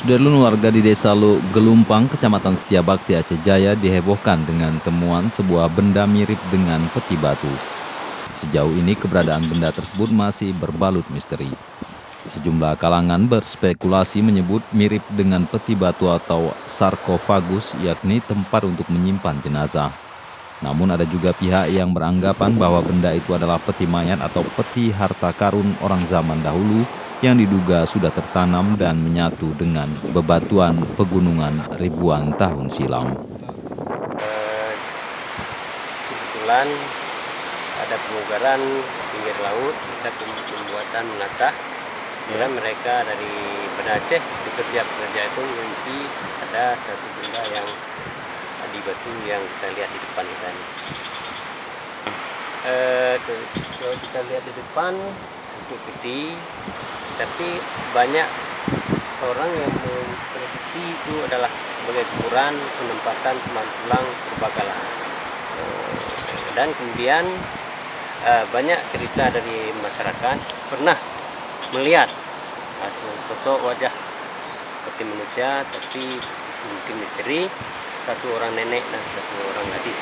Sudarlun, warga di Desa Gelumpang, Kecamatan Setiabakti, Aceh Jaya dihebohkan dengan temuan sebuah benda mirip dengan peti batu. Sejauh ini keberadaan benda tersebut masih berbalut misteri. Sejumlah kalangan berspekulasi menyebut mirip dengan peti batu atau sarkofagus, yakni tempat untuk menyimpan jenazah. Namun ada juga pihak yang beranggapan bahwa benda itu adalah peti mayat atau peti harta karun orang zaman dahulu yang diduga sudah tertanam dan menyatu dengan bebatuan pegunungan ribuan tahun silam. Kebetulan ada pemugaran pinggir laut, kita pembuatan menasah. Kira mereka dari Banda Aceh, pekerja itu mimpi ada satu benda yang di batu yang kita lihat di depan kita ini. Kalau kita lihat di depan itu peti, tapi banyak orang yang memprediksi itu adalah sebagai kuburan penempatan tulang purbakala. Dan kemudian banyak cerita dari masyarakat pernah melihat sosok wajah seperti manusia, tapi mungkin misteri, satu orang nenek dan satu orang gadis.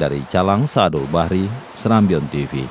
Dari Calang, Sadul Bahri, Serambion TV.